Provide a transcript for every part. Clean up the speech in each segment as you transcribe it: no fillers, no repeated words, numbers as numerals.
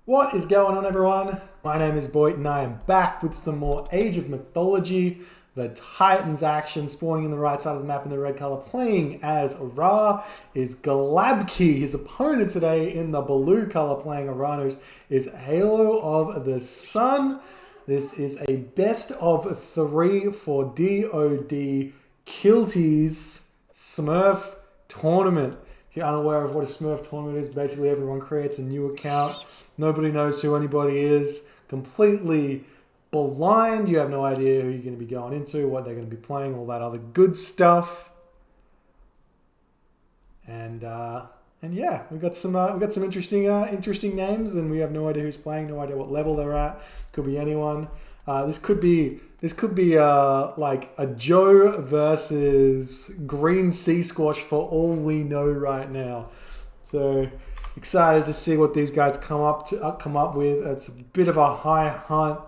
What is going on, everyone? My name is Boyd and I am back with some more Age of Mythology. The Titans action spawning in the right side of the map in the red color, playing as Ra is golabki. His opponent today in the blue color playing Oranos is HaloOfTheSun. This is a best of 3 for DOD Kilties Smurf tournament. If you're unaware of what a Smurf tournament is, basically everyone creates a new account. Nobody knows who anybody is. Completely blind. You have no idea who you're going to be going into, what they're going to be playing, all that other good stuff. And yeah, we've got some interesting names, and we have no idea who's playing, no idea what level they're at. Could be anyone. This could be like a Joe versus Green Sea Squash for all we know right now. So excited to see what these guys come up with. It's a bit of a high hunt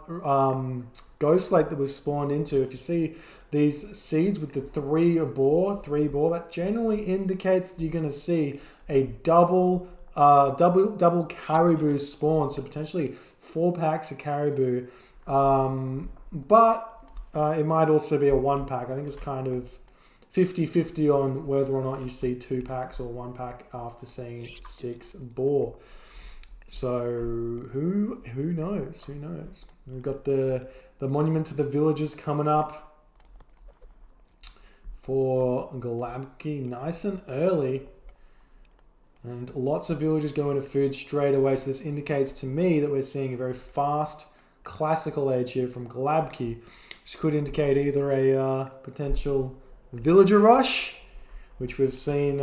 ghost lake that was spawned into. If you see these seeds with the three bore, that generally indicates that you're going to see a double caribou spawn. So potentially 4 packs of caribou, but it might also be a 1 pack. I think it's kind of 50-50 on whether or not you see 2 packs or 1 pack after seeing 6 boar. So who knows? Who knows? We've got the Monument to the Villagers coming up for golabki nice and early. And lots of villagers go into food straight away. So this indicates to me that we're seeing a very fast classical age here from golabki, which could indicate either a potential villager rush, which we've seen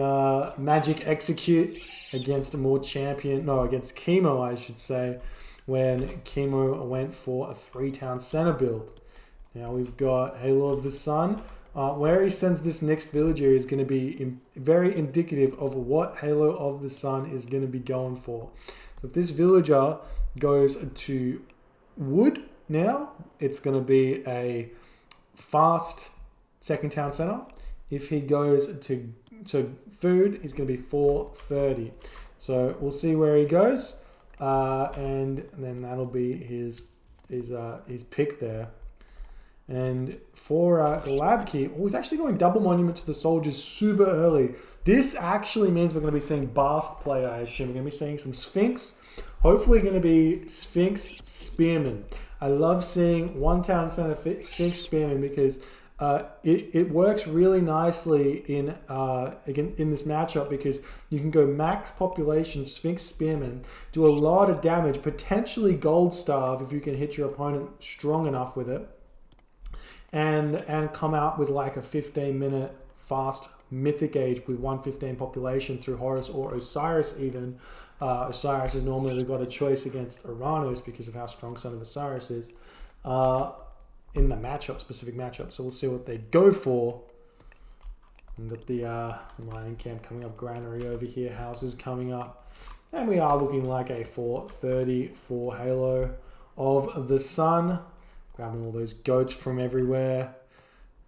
Magic execute against against Chemo, I should say, when Chemo went for a 3-town center build. Now we've got HaloOfTheSun. Where he sends this next villager is going to be very indicative of what HaloOfTheSun is going to be going for. So if this villager goes to wood now, it's going to be a fast second town center. If he goes to food, he's going to be 430. So we'll see where he goes, and then that'll be his pick there. And for golabki, he's actually going double Monument to the Soldiers super early. This actually means we're going to be seeing Bast play, I assume. We're going to be seeing some Sphinx. Hopefully going to be Sphinx Spearman. I love seeing 1 town center Sphinx Spearman because it works really nicely in this matchup, because you can go max population Sphinx Spearman, do a lot of damage, potentially Gold Starve if you can hit your opponent strong enough with it, and come out with like a 15-minute fast mythic age with 115 population through Horus or Osiris even. Osiris is normally they've got a choice against Oranos because of how strong Son of Osiris is in the specific matchup. So we'll see what they go for. We've got the mining camp coming up, granary over here, houses coming up. And we are looking like a 430 for HaloOfTheSun. Grabbing all those goats from everywhere.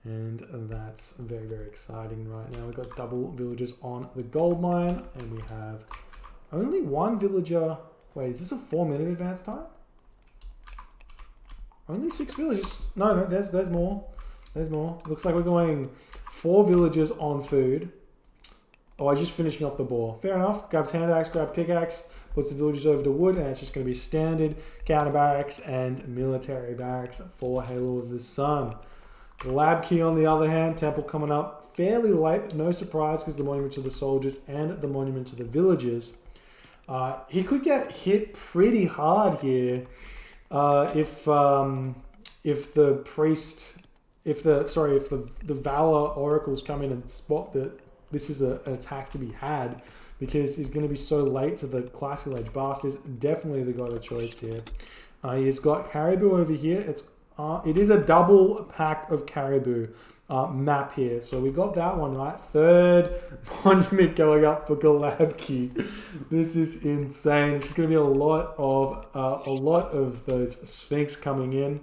And that's very, very exciting right now. We've got double villagers on the gold mine. And we have only 1 villager. Wait, is this a 4-minute advance time? Only 6 villagers. No, there's more. There's more. Looks like we're going 4 villagers on food. Oh, I was just finishing off the boar. Fair enough. Grabs hand axe, grab pickaxe, puts the villagers over to wood, and it's just going to be standard counter barracks and military barracks for HaloOfTheSun. golabki, on the other hand, temple coming up fairly late. No surprise, because the Monument to the Soldiers and the Monument to the Villagers. He could get hit pretty hard here if the Valor Oracles come in and spot that this is an attack to be had, because he's going to be so late to the classical age. Bast is definitely the god of choice here. He's got caribou over here. It is a double pack of caribou map here, so we got that one right. 3rd monument going up for golabki. This is insane. This is going to be a lot of those Sphinx coming in.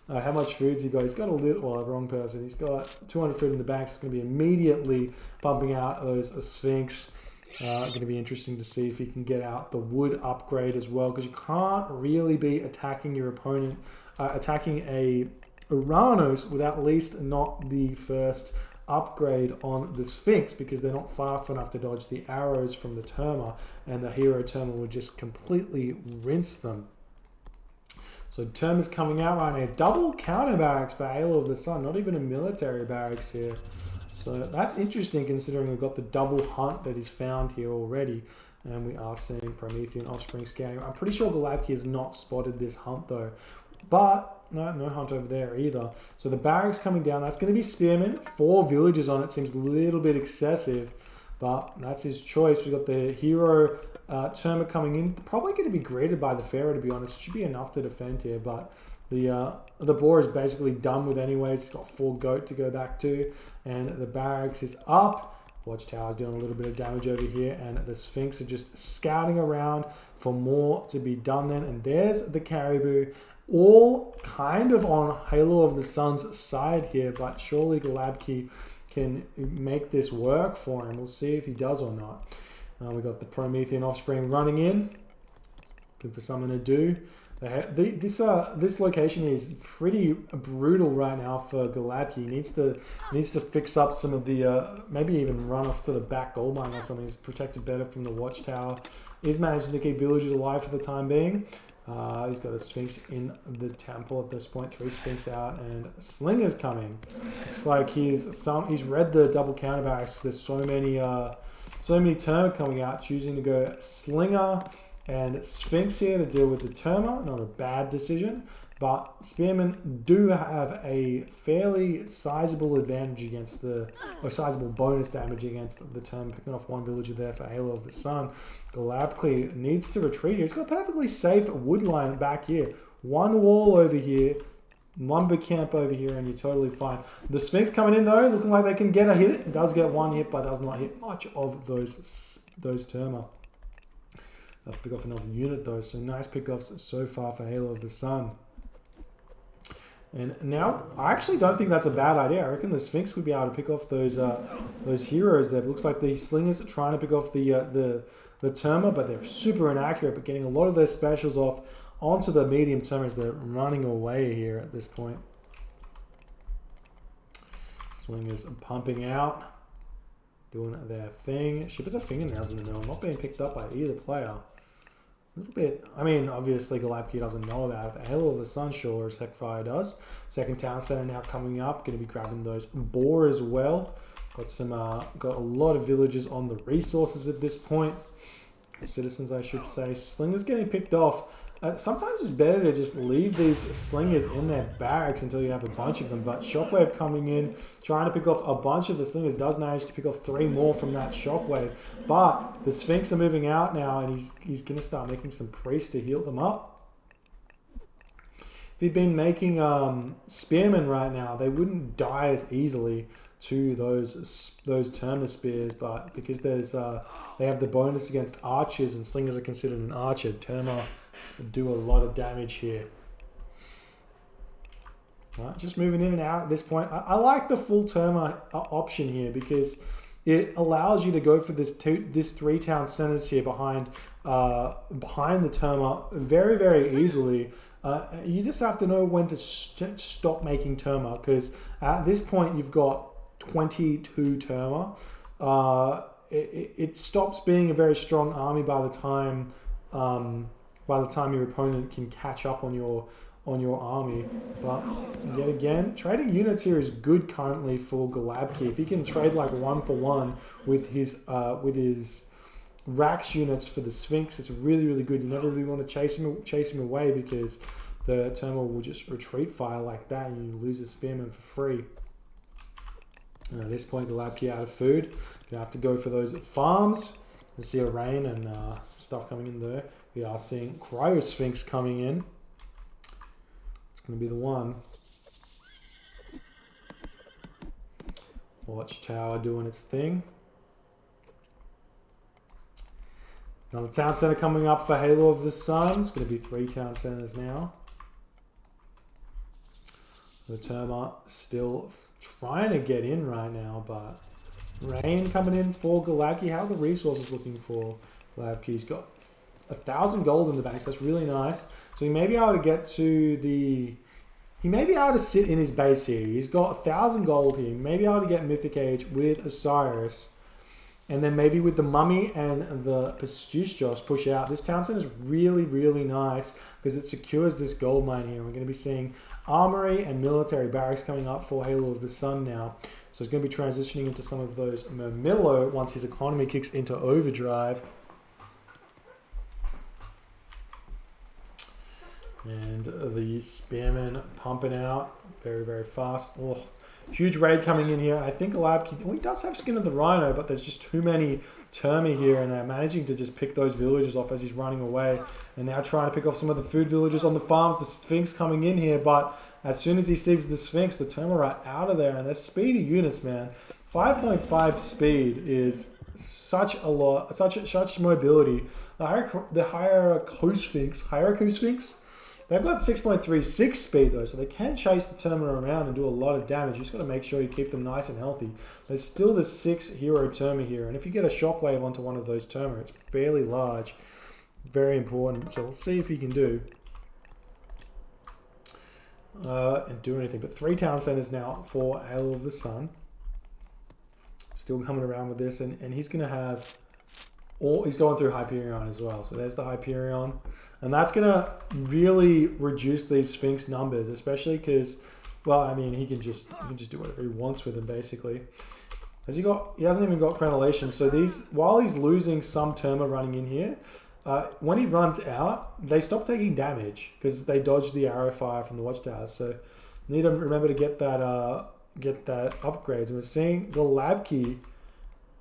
How much food's he got? He's got a little, well, wrong person. He's got 200 food in the bank. It's going to be immediately pumping out those Sphinx. Going to be interesting to see if he can get out the wood upgrade as well, because you can't really be attacking your opponent, attacking a Oranos without at least not the first upgrade on the Sphinx, because they're not fast enough to dodge the arrows from the Terma, and the hero Terma will just completely rinse them. So Terma's coming out right now. Double counter barracks for Halo of the Sun, not even a military barracks here. So that's interesting considering we've got the double hunt that he's found here already. And we are seeing Promethean offspring scanning. I'm pretty sure golabki has not spotted this hunt though. But no hunt over there either. So the barracks coming down, that's going to be Spearman. 4 villagers on it, seems a little bit excessive. But that's his choice. We've got the hero Terma coming in. Probably going to be greeted by the Pharaoh, to be honest. Should be enough to defend here, but the boar is basically done with anyways. He's got 4 goat to go back to, and the barracks is up. Watchtower's doing a little bit of damage over here, and the Sphinx are just scouting around for more to be done then. And there's the caribou, all kind of on Halo of the Sun's side here, but surely golabki can make this work for him. We'll see if he does or not. We've got the Promethean offspring running in, looking for something to do. This location is pretty brutal right now for golabki. He needs to fix up some of the maybe even run off to the back gold mine or something. He's protected better from the watchtower. He's managing to keep villagers alive for the time being. He's got a Sphinx in the temple at this point. 3 Sphinx out, and Slinger's coming. Looks like he's read the double counter barracks. There's so many Terma coming out, choosing to go Slinger and Sphinx here to deal with the Terma. Not a bad decision, but Spearmen do have a fairly sizable advantage against or sizable bonus damage against the Terma, picking off 1 villager there for Halo of the Sun. golabki needs to retreat here. He's got a perfectly safe wood line back here. 1 wall over here, lumber camp over here, and you're totally fine. The Sphinx coming in though, looking like they can get a hit. It does get 1 hit, but does not hit much of those Terma. Let's pick off another unit though, so nice pickoffs so far for Halo of the Sun. And now, I actually don't think that's a bad idea. I reckon the Sphinx would be able to pick off those heroes there. It looks like the Slingers are trying to pick off the Terma, but they're super inaccurate, but getting a lot of their specials off onto the medium Terma as they're running away here at this point. Slingers pumping out, doing their thing. She put the fingernails in the middle, not being picked up by either player. A little bit, I mean, obviously golabki doesn't know about it, but Halo of the Sun sure as heck fire does. Second town center now coming up, going to be grabbing those boar as well. Got a lot of villagers on the resources at this point. Citizens, I should say. Slingers getting picked off. Sometimes it's better to just leave these slingers in their barracks until you have a bunch of them. But Shockwave coming in, trying to pick off a bunch of the slingers, does manage to pick off 3 more from that Shockwave. But the Sphinx are moving out now, and he's going to start making some priests to heal them up. If he'd been making spearmen right now, they wouldn't die as easily to those Terma spears, but because they have the bonus against archers, and slingers are considered an archer, Terma do a lot of damage here. Right, just moving in and out at this point. I like the full Terma option here because it allows you to go for this 3 town centers here behind the Terma very, very easily. You just have to know when to stop making Terma, because at this point you've got 22 Terma. It stops being a very strong army by the time your opponent can catch up on your army. But yet again, trading units here is good currently for golabki. If he can trade like 1 for 1 with his Rax units for the Sphinx, it's really, really good. You never really want to chase him away, because the Terma will just retreat fire like that, and you lose a spearman for free. At this point, golabki out of food. You have to go for those farms. You see a rain and some stuff coming in there. We are seeing Cryo Sphinx coming in. It's going to be the one. Watchtower doing its thing. Another town center coming up for Halo of the Sun. It's going to be 3 town centers now. The Terma still trying to get in right now, but Rain coming in for golabki. How are the resources looking for golabki? He's got 1,000 gold in the bank, so that's really nice. So he may be able to get to the... He may be able to sit in his base here. He's got 1,000 gold here. He may be able to get Mythic Age with Osiris. And then maybe with the Mummy and the Pastustos push out. This town center is really, really nice because it secures this gold mine here. We're going to be seeing armory and military barracks coming up for Halo of the Sun now. So it's going to be transitioning into some of those Mermillo once his economy kicks into overdrive. And the Spearman pumping out very, very fast. Oh, huge raid coming in here. I think golabki, well, he does have Skin of the Rhino, but there's just too many Termi here, and they're managing to just pick those villagers off as he's running away. And now trying to pick off some of the food villagers on the farms. The Sphinx coming in here, but as soon as he sees the Sphinx, the Termi are out of there, and they're speedy units, man. 5.5 speed is such a lot, such mobility. The Hierarcho Sphinx, they've got 6.36 speed though, so they can chase the Termi around and do a lot of damage. You just got to make sure you keep them nice and healthy. There's still the 6 hero Termi here, and if you get a shockwave onto one of those Termi, it's fairly large. Very important. So we'll see if he can do anything. But 3 town centers now for Halo of the Sun. Still coming around with this, and he's going to have he's going through Hyperion as well. So there's the Hyperion. And that's going to really reduce these Sphinx numbers, especially because, well, I mean, he can just do whatever he wants with them, basically. He hasn't even got Crenellation. So while he's losing some Terma running in here, when he runs out, they stop taking damage because they dodge the arrow fire from the Watchtower. So need to remember to get that upgrades. And we're seeing golabki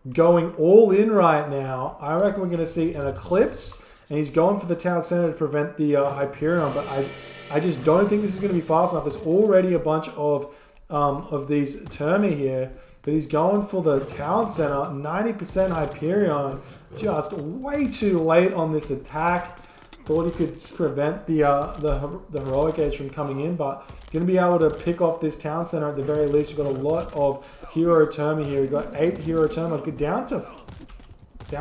going all in right now. I reckon we're going to see an Eclipse. And he's going for the town center to prevent the Hyperion, but I just don't think this is going to be fast enough. There's already a bunch of these Termi here, but he's going for the town center. 90% Hyperion, just way too late on this attack. Thought he could prevent the heroic age from coming in, but going to be able to pick off this town center at the very least. We've got a lot of hero Termi here. We've got 8 hero Termi, down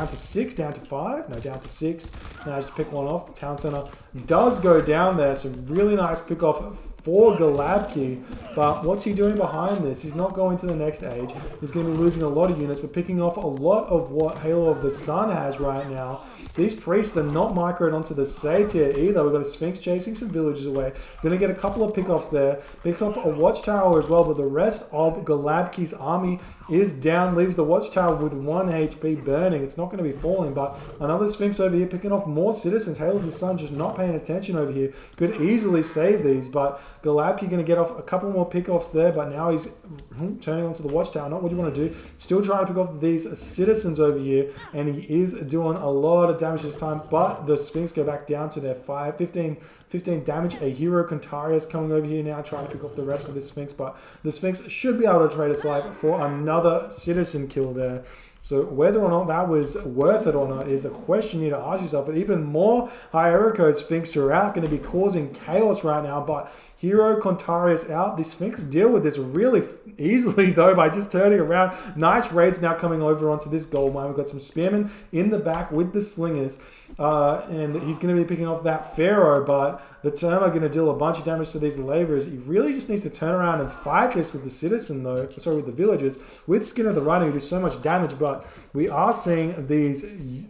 to 6, down to 5, no, down to 6. Now just pick one off. The town center does go down there, so really nice pick off for golabki. But what's he doing behind this? He's not going to the next age. He's going to be losing a lot of units, but picking off a lot of what Halo of the Sun has right now. These priests are not microed onto the Satyr either. We've got a Sphinx chasing some villagers away. Going to get a couple of pickoffs there. Pick off a Watchtower as well, but the rest of golabki's army is down. Leaves the Watchtower with 1 HP burning. It's not going to be falling, but another Sphinx over here picking off more citizens. Halo of the Sun just not paying attention over here. Could easily save these, but golabki going to get off a couple more pickoffs there, but now he's turning onto the Watchtower. Not what you want to do. Still trying to pick off these citizens over here, and he is doing a lot of damage this time, but the Sphinx go back down to their 15 damage. A hero Contarius coming over here now, trying to pick off the rest of the Sphinx, but the Sphinx should be able to trade its life for another citizen kill there. So whether or not that was worth it or not is a question you need to ask yourself. But even more Hierarcho Sphinx are out, going to be causing chaos right now. But Hero Contarius out. The Sphinx deal with this really easily though by just turning around. Nice raids now coming over onto this gold mine. We've got some Spearmen in the back with the Slingers. And he's going to be picking off that Pharaoh, but the Term are going to deal a bunch of damage to these laborers. He really just needs to turn around and fight this with the citizen though, sorry, with the villagers, with Skin of the Rhino who do so much damage, but we are seeing these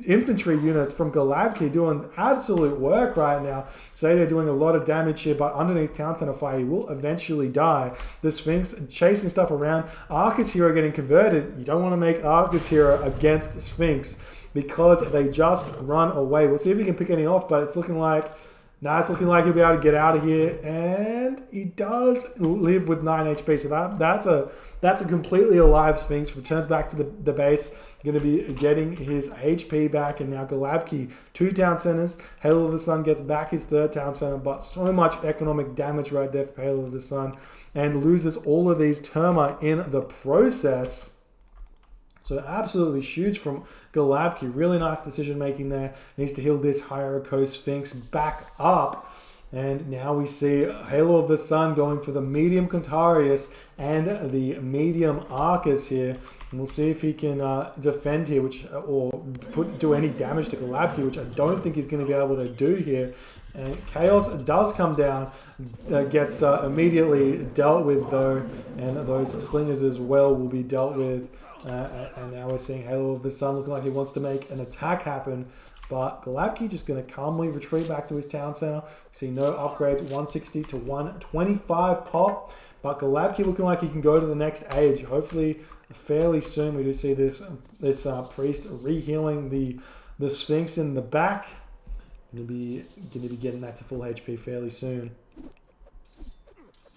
infantry units from golabki doing absolute work right now. Say they're doing a lot of damage here, but underneath Town Center Fire, he will eventually die. The Sphinx chasing stuff around. Arcus Hero getting converted. You don't want to make Arcus Hero against Sphinx, because they just run away. We'll see if he can pick any off, but it's looking like, it's looking like he'll be able to get out of here. And he does live with 9 HP. So that's a completely alive Sphinx. Returns back to the base. Going to be getting his HP back. And now golabki, 2 town centers. Halo of the Sun gets back his 3rd town center, but so much economic damage right there for Halo of the Sun. And loses all of these Terma in the process. So absolutely huge from golabki. Really nice decision making there. Needs to heal this Hierarcho Sphinx back up. And now we see Halo of the Sun going for the medium Contarius and the medium Arcus here. And we'll see if he can defend here, or do any damage to Golabki, which I don't think he's going to be able to do here. And Chaos does come down, gets immediately dealt with though, and those slingers as well will be dealt with. And now we're seeing Halo of the Sun looking like he wants to make an attack happen. But Golabki just going to calmly retreat back to his town center. See no upgrades, 160 to 125 pop. But Golabki looking like he can go to the next age. Hopefully, fairly soon, we do see this priest rehealing the Sphinx in the back. Going to be getting that to full HP fairly soon.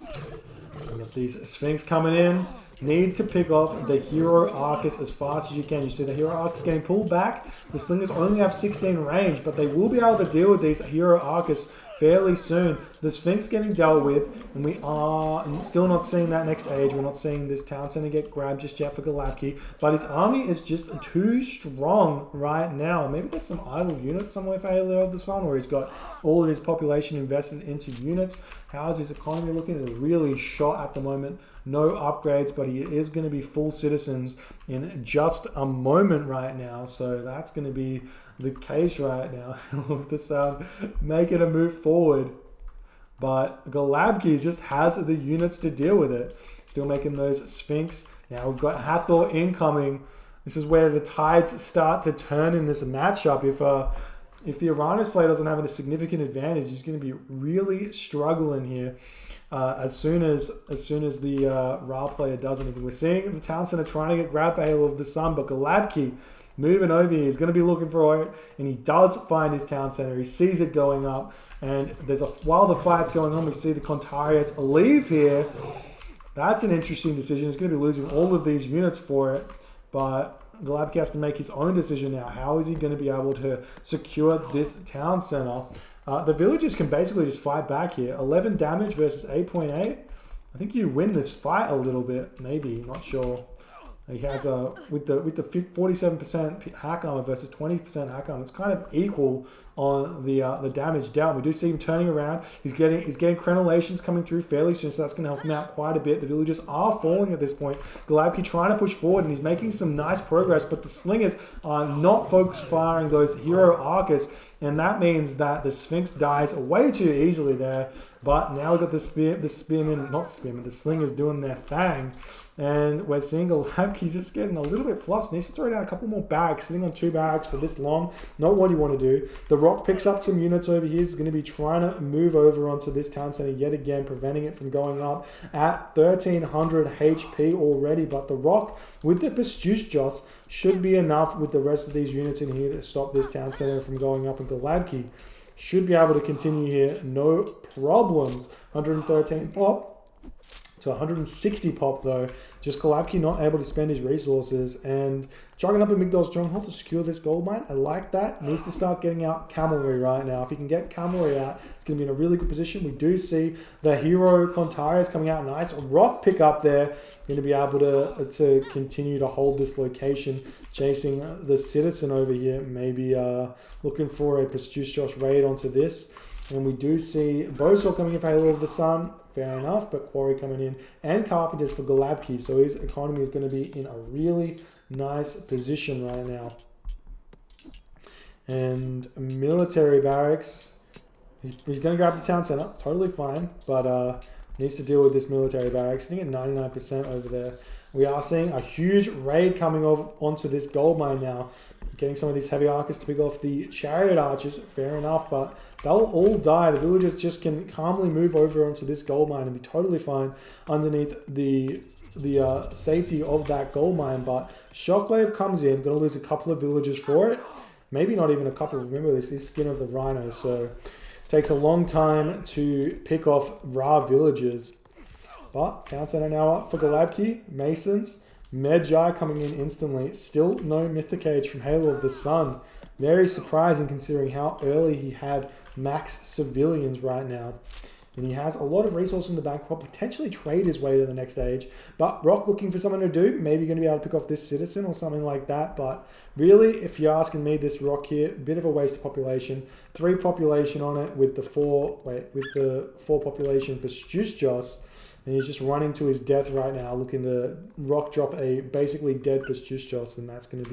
We got these Sphinx coming in. Need to pick off the Hero Arcus as fast as you can. You see the Hero Arcus getting pulled back. The Slingers only have 16 range, but they will be able to deal with these Hero Arcus fairly soon. The Sphinx getting dealt with, and we are still not seeing that next age. We're not seeing this town center get grabbed just yet for Golabki, but his army is just too strong right now. Maybe there's some idle units somewhere for Halo of the Sun, where he's got all of his population invested into units. How's his economy looking? It's really shot at the moment. No upgrades, but he is going to be full citizens in just a moment right now. So that's going to be the case right now. With the Sun making a move forward. But Golabki just has the units to deal with it. Still making those Sphinx. Now we've got Hathor incoming. This is where the tides start to turn in this matchup. If the Oranos player doesn't have a significant advantage, he's going to be really struggling here. As soon as the Ra player does anything. We're seeing the town center trying to get grabbed by Halo of the Sun, but Golabki moving over here. He's going to be looking for it, and he does find his town center. He sees it going up, and while the fight's going on, we see the Contarius leave here. That's an interesting decision. He's going to be losing all of these units for it, but Golabki has to make his own decision now. How is he going to be able to secure this town center? The villagers can basically just fight back here. 11 damage versus 8.8. I think you win this fight a little bit. Maybe, not sure. He has with the 47% hack armor versus 20% hack armor. It's kind of equal on the damage dealt. We do see him turning around. He's getting crenellations coming through fairly soon, so that's going to help him out quite a bit. The villagers are falling at this point. Golabki trying to push forward, and he's making some nice progress, but the slingers are not focus firing those Hero Arcus, and that means that the Sphinx dies way too easily there. But now we've got the slingers doing their thing. And we're seeing Golabki just getting a little bit flustered. Needs to throw down a couple more bags. Sitting on 2 bags for this long. Not what you want to do. The Rock picks up some units over here. He's going to be trying to move over onto this town center yet again, preventing it from going up at 1300 HP already. But the Rock, with the Bestuchos, should be enough with the rest of these units in here to stop this town center from going up. And Golabki should be able to continue here. No problems. 113 pop. To 160 pop though. Just Golabki not able to spend his resources, and chugging up a Migdol's Stronghold to secure this gold mine. I like that. Needs to start getting out cavalry right now. If he can get cavalry out, it's going to be in a really good position. We do see the Hero Contarius coming out nice. Rock pick up there. Going to be able to continue to hold this location. Chasing the citizen over here. Maybe looking for a Bestuchos raid onto this. And we do see Bosor coming in for Halo of the Sun. Fair enough, but Quarry coming in. And Carpenters for Golabki. So his economy is going to be in a really nice position right now. And military barracks. He's going to grab the town center. Totally fine. But needs to deal with this military barracks. Sitting at 99% over there. We are seeing a huge raid coming onto this gold mine now. Getting some of these heavy archers to pick off the chariot archers. Fair enough, but they'll all die. The villagers just can calmly move over onto this gold mine and be totally fine underneath the safety of that gold mine. But Shockwave comes in. Going to lose a couple of villagers for it. Maybe not even a couple. Remember, this is Skin of the Rhino, so it takes a long time to pick off Ra villagers. But town center now up for Golabki. Masons. Medjai coming in instantly. Still no Mythic Age from Halo of the Sun. Very surprising considering how early he had max civilians right now. And he has a lot of resources in the bank, will potentially trade his way to the next stage. But Rock looking for something to do. Maybe going to be able to pick off this Citizen or something like that. But really, if you're asking me, this Rock here, a bit of a waste of population. 3 population on it with the 4 population Bestuce Joss. And he's just running to his death right now, looking to Rock drop a basically dead Bestuce Joss. And that's going to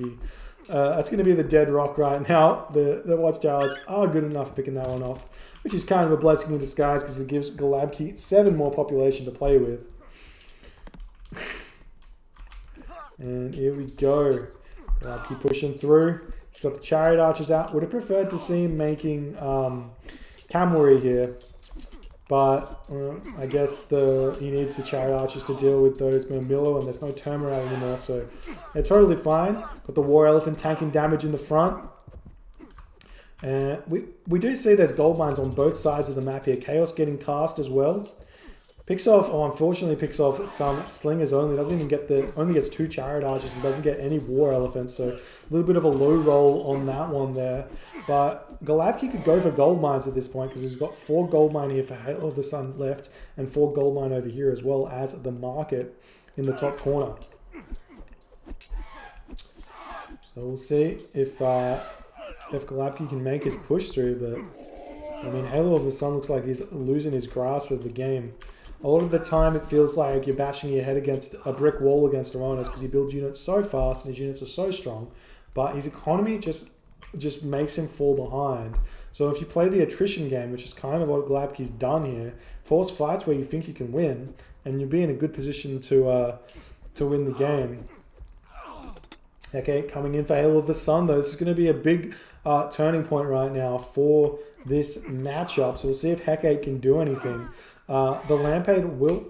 be the dead Rock right now. The Watchtowers are good enough picking that one off, which is kind of a blessing in disguise because it gives golabki 7 more population to play with. And here we go. Golabki pushing through. He's got the Chariot Archers out. Would have preferred to see him making cavalry here. But I guess he needs the Chariot Archers to deal with those Murmillo, and there's no Termite anymore, so they're totally fine. Got the War Elephant tanking damage in the front. And we do see there's gold mines on both sides of the map here. Chaos getting cast as well. Unfortunately picks off some slingers only. Doesn't even get only gets 2 Chariot Archers and doesn't get any War Elephants. So a little bit of a low roll on that one there. But golabki could go for gold mines at this point because he's got 4 gold mine here for Halo of the Sun left and 4 gold mine over here as well as the market in the top corner. So we'll see if golabki can make his push through. But I mean, Halo of the Sun looks like he's losing his grasp of the game. A lot of the time it feels like you're bashing your head against a brick wall against Oranos because he builds units so fast and his units are so strong, but his economy just makes him fall behind. So if you play the attrition game, which is kind of what golabki's done here, force fights where you think you can win, and you'll be in a good position to win the game. Okay, coming in for Halo of the Sun though, this is going to be a big turning point right now for this matchup. So we'll see if Hecate can do anything. The Lampade will...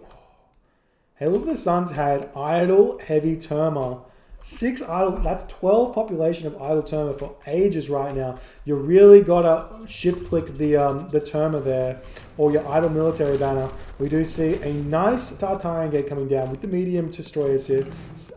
Halo of the Sun's had Idle, Heavy, Terma. 6 idle, that's 12 population of idle Terma for ages right now. You really gotta shift click the Terma there, or your idle military banner. We do see a nice Tartarian gate coming down with the medium destroyers here.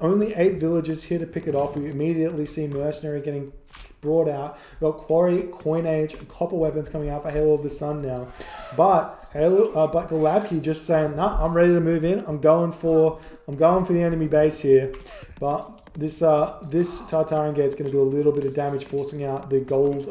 Only 8 villagers here to pick it off. We immediately see Mercenary getting brought out. We've got Quarry, Coinage, and Copper weapons coming out for Halo of the Sun now. But golabki just saying, nah, I'm ready to move in. I'm going for the enemy base here. But this Tartarian gate is going to do a little bit of damage, forcing out the gold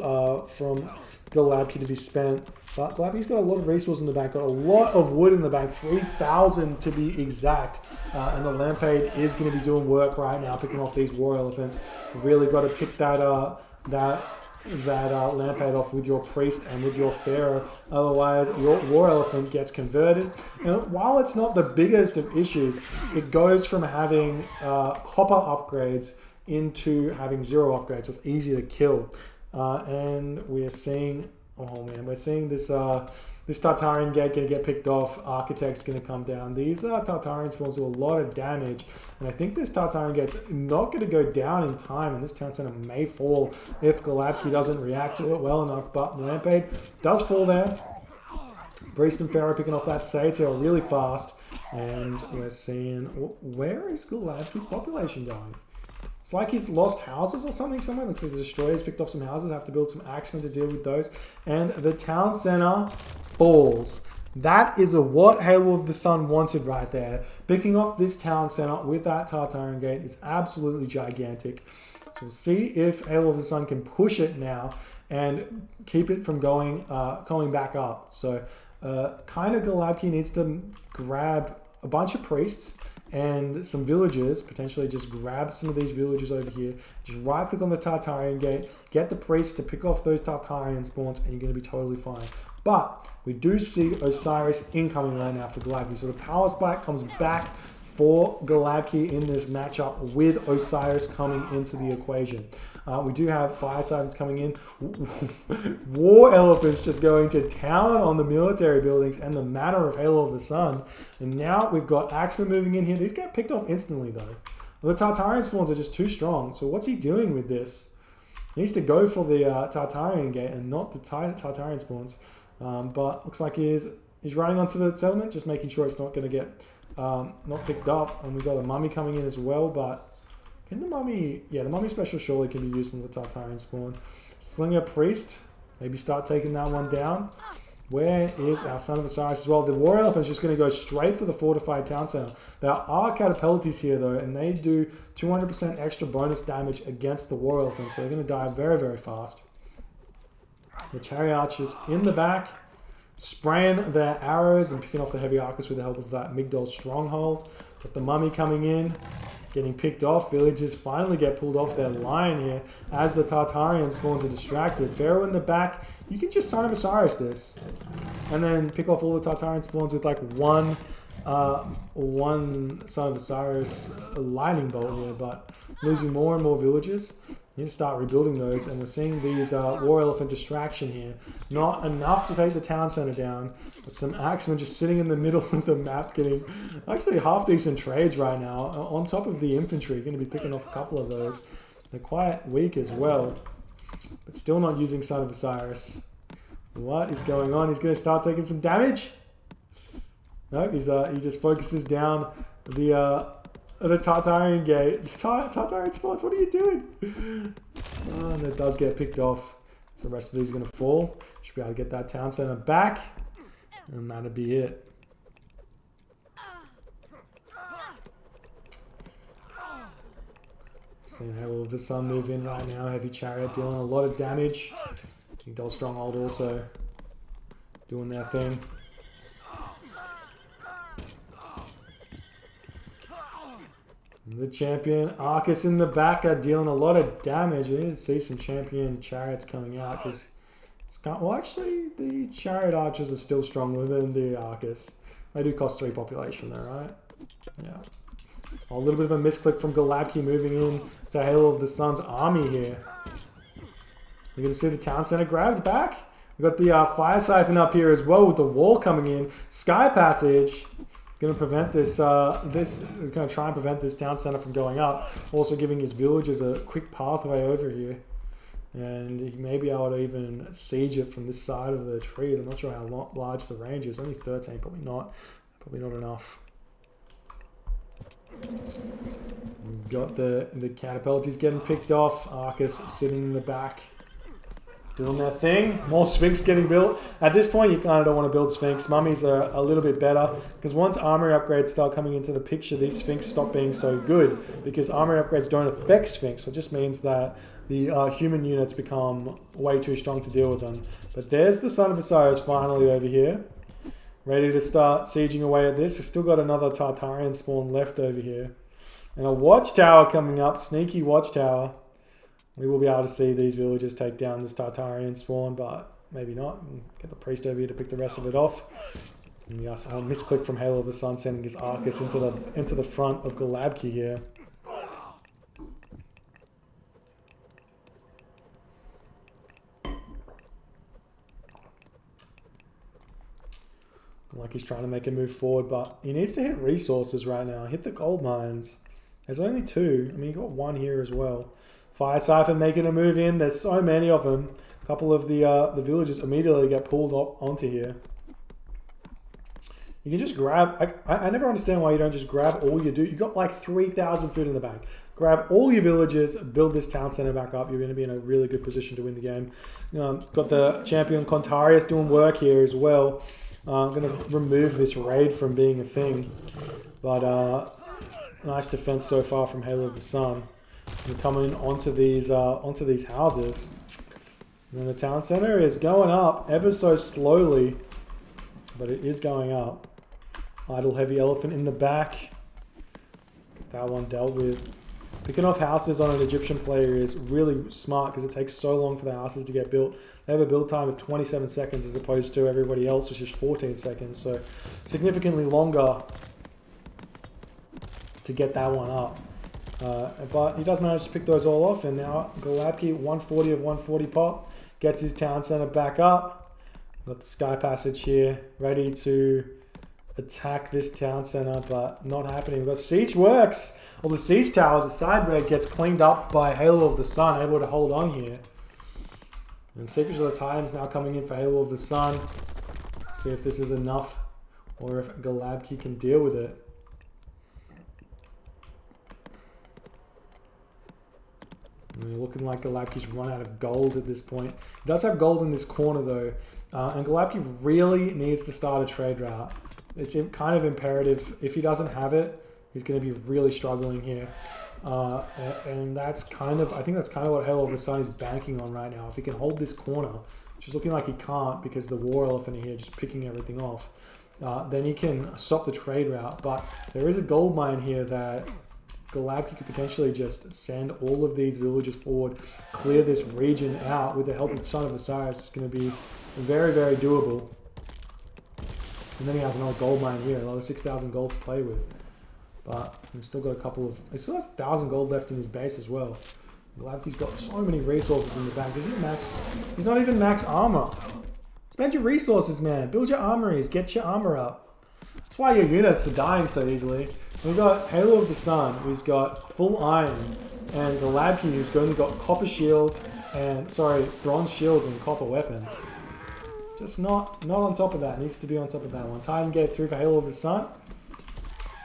from golabki to be spent. But golabki's got a lot of resources in the bank, got a lot of wood in the bank, 3,000 to be exact. And the Lampade is going to be doing work right now, picking off these War Elephants. You've really got to pick that Lampade off with your Priest and with your Pharaoh. Otherwise, your War Elephant gets converted. And while it's not the biggest of issues, it goes from having copper upgrades into having 0 upgrades, so it's easy to kill. And we're seeing... Oh man, we're seeing this Tartarian gate going to get picked off. Architect's going to come down. These Tartarian spawns do a lot of damage. And I think this Tartarian gate's not going to go down in time. And this town center may fall if golabki doesn't react to it well enough. But Lampade does fall there. Priest and Pharaoh picking off that Satyr really fast. And we're seeing... Where is golabki's population going? It's like he's lost houses or something somewhere. Looks like the destroyers picked off some houses. Have to build some axemen to deal with those. And the town center falls. That is what Halo of the Sun wanted right there. Picking off this town center with that Tartarian gate is absolutely gigantic. So we'll see if Halo of the Sun can push it now and keep it from going back up. So kind of golabki needs to grab a bunch of priests and some villagers, potentially just grab some of these villagers over here, just right click on the Tartarian gate, get the priests to pick off those Tartarian spawns, and you're going to be totally fine. But we do see Osiris incoming right now for golabki. So the power spike comes back for golabki in this matchup with Osiris coming into the equation. We do have Fire Sirens coming in. War Elephants just going to town on the military buildings and the manor of Halo of the Sun. And now we've got Axemen moving in here. These get picked off instantly though. The Tartarian spawns are just too strong. So what's he doing with this? He needs to go for the Tartarian gate and not the Tartarian spawns. But looks like he's running onto the settlement, just making sure it's not going to get not picked up. And we've got a mummy coming in as well, but can the mummy... Yeah, the mummy special surely can be used from the Tartarian spawn. Slinger Priest, maybe start taking that one down. Where is our Son of Osiris as well? The War Elephant is just going to go straight for the fortified town center. There are catapulties here though, and they do 200% extra bonus damage against the War Elephant, so they're going to die very, very fast. The chariot archers in the back, spraying their arrows and picking off the heavy archers with the help of that Migdol stronghold. Got the mummy coming in, getting picked off. Villagers finally get pulled off their line here as the Tartarian spawns are distracted. Pharaoh in the back. You can just Son of Osiris this and then pick off all the Tartarian spawns with like one Son of Osiris lightning bolt here, but losing more and more villagers. You need to start rebuilding those, and we're seeing these War Elephant distraction here. Not enough to take the town center down, but some axemen just sitting in the middle of the map getting actually half decent trades right now. On top of the infantry, going to be picking off a couple of those. They're quite weak as well, but still not using Son of Osiris. What is going on? He's going to start taking some damage. No, he just focuses down the Tartarian gate. Tartarian spawns, what are you doing? Oh, and it does get picked off. So the rest of these are going to fall. Should be able to get that town center back. And that'll be it. Seeing HaloOfTheSun move in right now. Heavy chariot dealing a lot of damage. Migdol stronghold also doing their thing. The champion Arcus in the back are dealing a lot of damage. You need to see some champion chariots coming out because well, actually, the chariot archers are still stronger than the Arcus. They do cost 3 population though, right? Yeah. A little bit of a misclick from Golabki moving in to HaloOfTheSun's army here. You're going to see the town center grabbed back. We've got the fire siphon up here as well with the wall coming in. Sky passage. Going to prevent this, going to try and prevent this town center from going up. Also giving his villagers a quick pathway over here. And he may be able to even siege it from this side of the tree. I'm not sure how large the range is. Only 13, probably not enough. We've got the catapulties getting picked off. Arcus sitting in the back. Doing their thing. More Sphinx getting built. At this point, you kind of don't want to build Sphinx. Mummies are a little bit better because once armory upgrades start coming into the picture, these Sphinx stop being so good because armory upgrades don't affect Sphinx. So it just means that the human units become way too strong to deal with them. But there's the Son of Osiris finally over here. Ready to start sieging away at this. We've still got another Tartarian spawn left over here. And a watchtower coming up. Sneaky watchtower. We will be able to see these villagers take down this Tartarian spawn, but maybe not. And get the priest over here to pick the rest of it off. And yes, a misclick from HaloOfTheSun sending his Arcus into the front of Golabki here. Like he's trying to make a move forward, but he needs to hit resources right now. Hit the gold mines. There's only 2. I mean, you got 1 here as well. Fire Siphon making a move in. There's so many of them. A couple of the villagers immediately get pulled up onto here. You can just grab... I never understand why you don't just grab all you do. You got like 3,000 food in the bank. Grab all your villagers, build this town center back up. You're going to be in a really good position to win the game. Got the champion Contarius doing work here as well. I'm going to remove this raid from being a thing. But nice defense so far from HaloOfTheSun. We're coming onto these houses. And the town center is going up ever so slowly. But it is going up. Idle heavy elephant in the back. Get that one dealt with. Picking off houses on an Egyptian player is really smart because it takes so long for the houses to get built. They have a build time of 27 seconds as opposed to everybody else, which is 14 seconds. So significantly longer to get that one up. But he does manage to pick those all off, and now Golabki, 140 of 140 pop, gets his town center back up. Got the Sky Passage here, ready to attack this town center, but not happening. We've got Siege Works. Well, the Siege Towers, the side raid gets cleaned up by HaloOfTheSun, able to hold on here. And Secrets of the Titans now coming in for HaloOfTheSun. See if this is enough, or if Golabki can deal with it. Looking like Golabki's run out of gold at this point. He does have gold in this corner though. And Golabki really needs to start a trade route. It's kind of imperative. If he doesn't have it, he's going to be really struggling here. And that's kind of, I think that's kind of what HaloOfTheSun is banking on right now. If he can hold this corner, which is looking like he can't because the War Elephant here just picking everything off, then he can stop the trade route. But there is a gold mine here that Golabki could potentially just send all of these villagers forward, clear this region out with the help of Son of Osiris. It's going to be very, very doable. And then he has another gold mine here, another 6,000 gold to play with. But he's still got a couple of... He still has 1,000 gold left in his base as well. Golabki's got so many resources in the bank. Is he max? He's not even max armor. Spend your resources, man. Build your armories. Get your armor up. That's why your units are dying so easily. We've got HaloOfTheSun, who's got full iron, and Golabki, who's only got copper shields and, sorry, bronze shields and copper weapons. Just not on top of that. Needs to be on top of that one. Titan Gate 3 for HaloOfTheSun.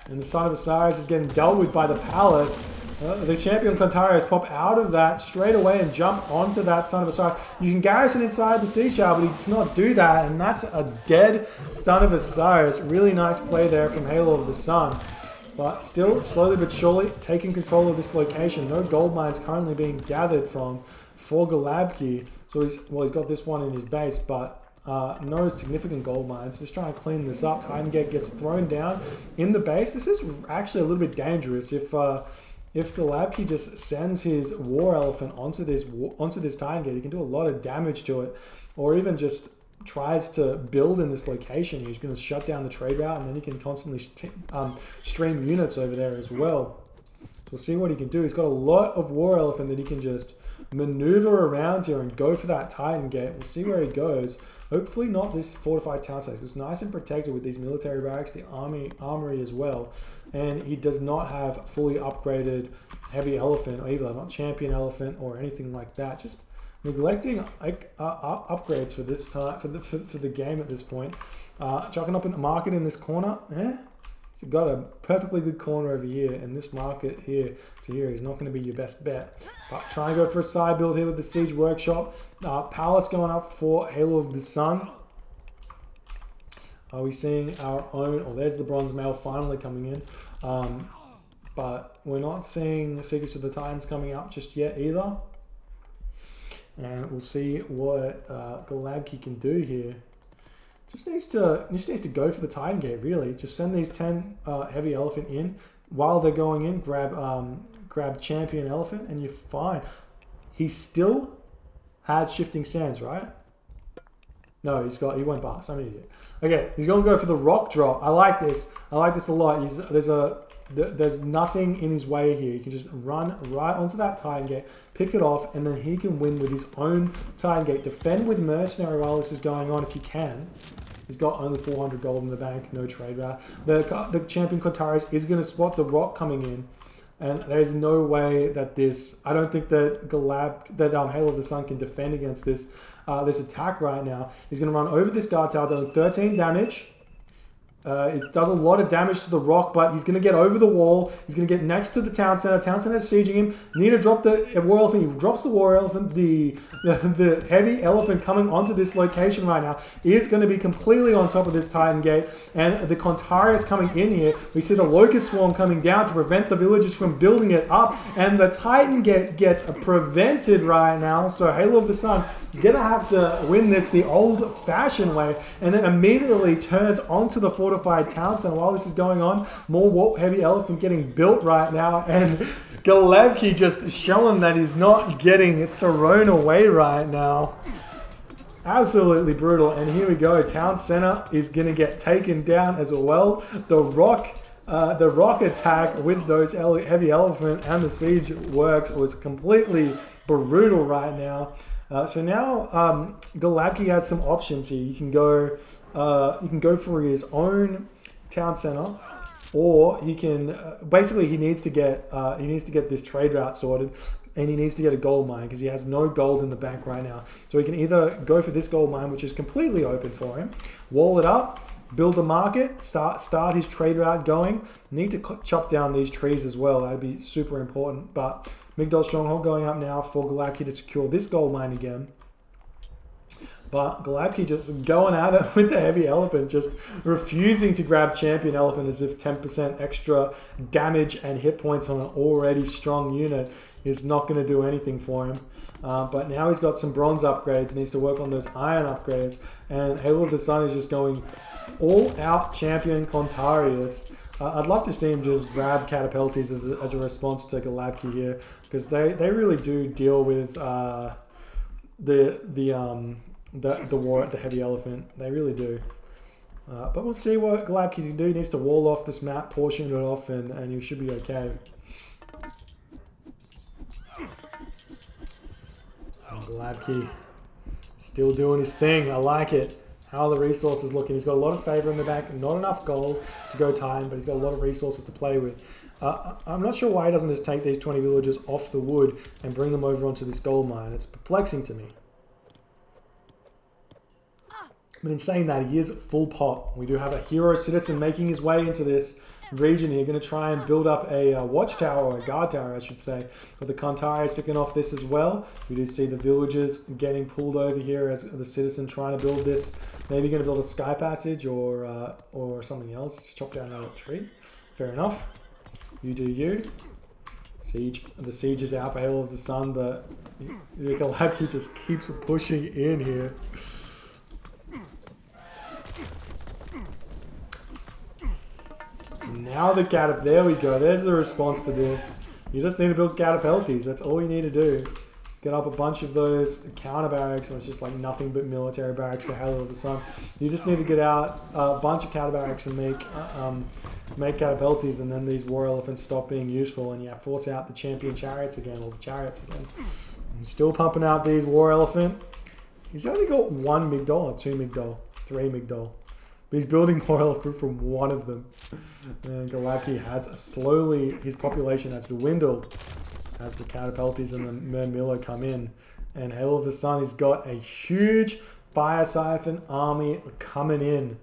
And the Son of Osiris is getting dealt with by the Palace. The champion Clontarius pop out of that straight away and jump onto that Son of Osiris. You can garrison inside the Siege Tower, but he does not do that. And that's a dead Son of Osiris. Really nice play there from HaloOfTheSun. But still, slowly but surely, taking control of this location. No gold mines currently being gathered from for Golabki. So he's got this one in his base, but no significant gold mines. Just trying to clean this up. Titan Gate gets thrown down in the base. This is actually a little bit dangerous. If Golabki just sends his War Elephant onto this Titan Gate, he can do a lot of damage to it, or even just tries to build in this location. He's going to shut down the trade route, and then he can constantly stream units over there as well. So we'll see what he can do. He's got a lot of War Elephant that he can just maneuver around here and go for that Titan Gate. We'll see where he goes. Hopefully not this fortified town site. It's nice and protected with these military barracks, the armory as well. And he does not have fully upgraded heavy elephant, or either not champion elephant or anything like that. Just neglecting upgrades for this time for the game at this point. Chucking up a market in this corner. You've got a perfectly good corner over here, and this market here to here is not going to be your best bet. But try and go for a side build here with the Siege Workshop. Palace going up for HaloOfTheSun. Are we seeing our own... Oh, there's the Bronze Mail finally coming in. But we're not seeing Secrets of the Titans coming up just yet either. And we'll see what Golabki can do here. Just needs to go for the Titan Gate, really. Just send these 10 heavy elephant in. While they're going in, grab champion elephant, and you're fine. He still has shifting sands, right? No, he went past. I'm an idiot. Okay, he's going to go for the rock drop. I like this. I like this a lot. There's nothing in his way here. He can just run right onto that Titan Gate, pick it off, and then he can win with his own Titan Gate. Defend with Mercenary while this is going on if he can. He's got only 400 gold in the bank, no trade route. The champion Clontarius is going to spot the rock coming in, and there's no way that this... I don't think that HaloOfTheSun can defend against this attack right now. He's going to run over this guard tower, doing 13 damage. It does a lot of damage to the rock, but he's going to get over the wall. He's going to get next to the town center. Town center is sieging him. Need to drop the War Elephant. He drops the War Elephant. The heavy elephant coming onto this location right now is going to be completely on top of this Titan Gate. And the Clontarius coming in here. We see the Locust Swarm coming down to prevent the villagers from building it up. And the Titan Gate gets prevented right now. So HaloOfTheSun gonna have to win this the old-fashioned way, and then immediately turns onto the fortified town center. While this is going on, more heavy elephant getting built right now, and Golabki just showing that he's not getting thrown away right now. Absolutely brutal. And here we go. Town center is gonna get taken down as well. The rock attack with those heavy elephant and the siege works was completely brutal right now. So now Golabki has some options here. You can go for his own town center, or he can basically he needs to get this trade route sorted, and he needs to get a gold mine because he has no gold in the bank right now. So he can either go for this gold mine, which is completely open for him, wall it up, build a market, start his trade route going. Need to chop down these trees as well. That'd be super important, but Migdol Stronghold going up now for golabki to secure this gold mine again. But golabki just going at it with the heavy elephant, just refusing to grab champion elephant as if 10% extra damage and hit points on an already strong unit is not going to do anything for him. But now he's got some bronze upgrades, needs to work on those iron upgrades. And Halo of the Sun is just going all out champion Contarius. I'd love to see him just grab Catapulties as a response to golabki here, because they really do deal with the war at the heavy elephant. They really do. But we'll see what golabki can do. He needs to wall off this map, portion it off, and he should be okay. golabki still doing his thing. I like it. How are the resources looking? He's got a lot of favor in the back. Not enough gold to go time, but he's got a lot of resources to play with. I'm not sure why he doesn't just take these 20 villagers off the wood and bring them over onto this gold mine. It's perplexing to me. But in saying that, he is full pot. We do have a hero citizen making his way into this region here. Going to try and build up a watchtower, or a guard tower, I should say. But the Contari is picking off this as well. We do see the villagers getting pulled over here as the citizen trying to build this. Maybe going to build a sky passage or something else. Just chop down another tree. Fair enough. You do you. The siege is out for Halo of the Sun, but the golabki just keeps pushing in here. Now the catap, there we go. There's the response to this. You just need to build catapulties. That's all you need to do. Just get up a bunch of those counter barracks, and it's just like nothing but military barracks for Halo of the Sun. You just need to get out a bunch of counter barracks and make catapulties, and then these war elephants stop being useful, and force out the champion chariots again, or the chariots again. I'm still pumping out these war elephant. He's only got 1 Migdol, or 2 Migdol, 3 Migdol. But he's building more elephant from one of them. And golabki has slowly, his population has dwindled as the catapulties and the Murmillo come in. And Halo of the Sun has got a huge fire siphon army coming in.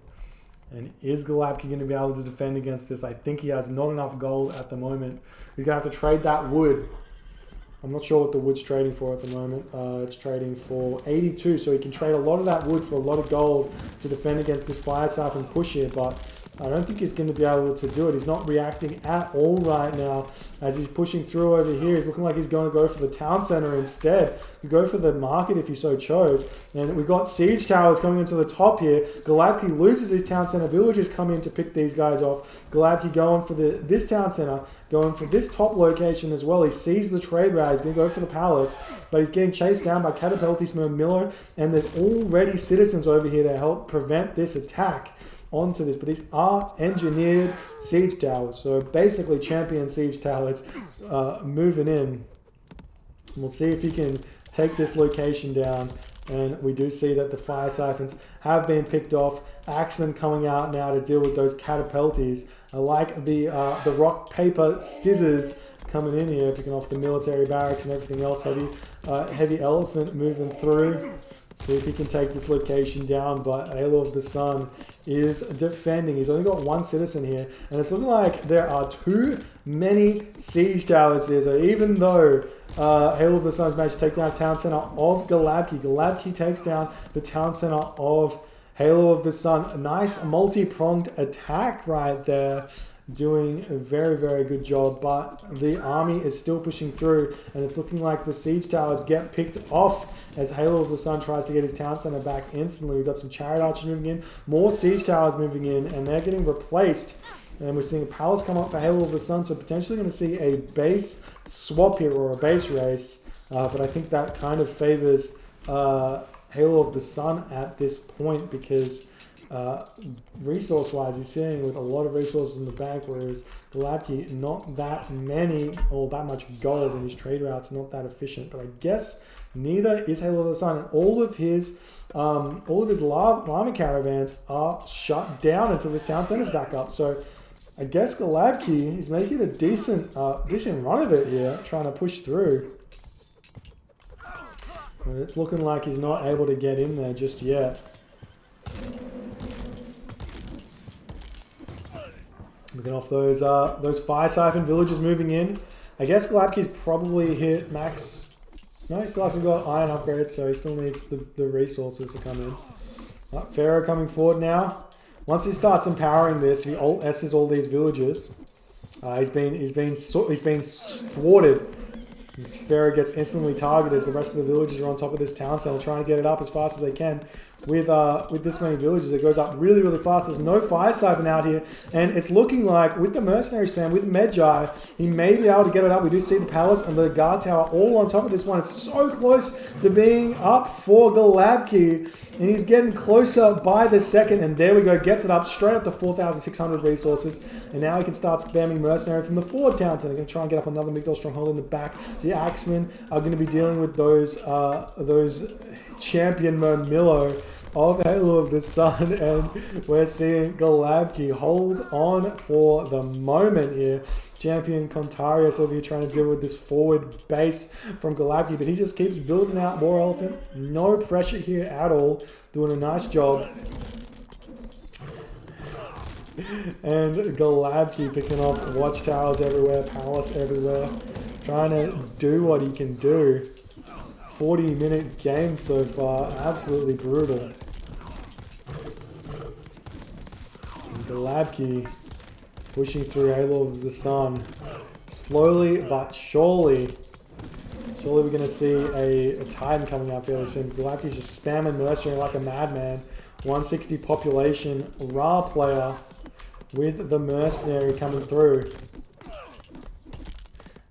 And is golabki going to be able to defend against this? I think he has not enough gold at the moment. He's going to have to trade that wood. I'm not sure what the wood's trading for at the moment. It's trading for 82, so he can trade a lot of that wood for a lot of gold to defend against this fire siphon push here, but I don't think he's going to be able to do it. He's not reacting at all right now as he's pushing through over here. He's looking like he's going to go for the town center instead. You go for the market if you so chose. And we've got siege towers coming into the top here. golabki loses his town center. Villagers come in to pick these guys off. golabki going for this town center, going for this top location as well. He sees the trade route. He's going to go for the palace, but he's getting chased down by Catapultis Murmillo, and there's already citizens over here to help prevent this attack onto this. But these are engineered siege towers, so basically champion siege towers moving in. We'll see if he can take this location down, and we do see that the fire siphons have been picked off. Axemen coming out now to deal with those catapulties. I like the rock, paper, scissors coming in here, picking off the military barracks and everything else. Heavy elephant moving through. See if he can take this location down, but Halo of the Sun is defending. He's only got 1 citizen here, and it's looking like there are too many siege towers here. So even though Halo of the Sun's managed to take down town center of golabki takes down the town center of Halo of the Sun. A nice multi-pronged attack right there. Doing a very, very good job, but the army is still pushing through, and it's looking like the siege towers get picked off as Halo of the Sun tries to get his town center back instantly. We've got some chariot archers moving in, more siege towers moving in, and they're getting replaced. And we're seeing a palace come up for Halo of the Sun, so potentially going to see a base swap here, or a base race, but I think that kind of favors Halo of the Sun at this point, because resource-wise, he's sitting with a lot of resources in the bank, whereas golabki, not that many or that much gold, and his trade routes not that efficient. But I guess neither is Halo of the Sun, and all of his llama caravans are shut down until his town center's back up. So I guess golabki is making a decent run of it here, trying to push through. But it's looking like he's not able to get in there just yet. Looking off those fire siphon villagers moving in. I guess Golabki's probably hit max. No, he still hasn't got iron upgrades, so he still needs the resources to come in. Pharaoh coming forward now. Once he starts empowering this, he alt S's all these villagers. He's been thwarted. Pharaoh gets instantly targeted as the rest of the villagers are on top of this town center trying to get it up as fast as they can. With this many villagers, it goes up really, really fast. There's no fire siphon out here, and it's looking like with the mercenary spam, with Medjai, he may be able to get it up. We do see the palace and the guard tower all on top of this one. It's so close to being up for Golabki, and he's getting closer by the second, and there we go, gets it up straight up to 4,600 resources, and now he can start spamming mercenary from the forward town center. Going to try and get up another Migdal stronghold in the back. The Axemen are going to be dealing with those champion Murmillo of Halo of the Sun, and we're seeing Golabki hold on for the moment here. Champion Contarius over here trying to deal with this forward base from Golabki, but he just keeps building out more elephant. No pressure here at all. Doing a nice job. And Golabki picking off watchtowers everywhere, palace everywhere. Trying to do what he can do. 40-minute game so far, absolutely brutal. And Golabki pushing through Halo of the Sun. Slowly but surely. Surely we're going to see a Titan coming out fairly soon. Golabki's just spamming mercenary like a madman. 160 population, Ra player with the mercenary coming through.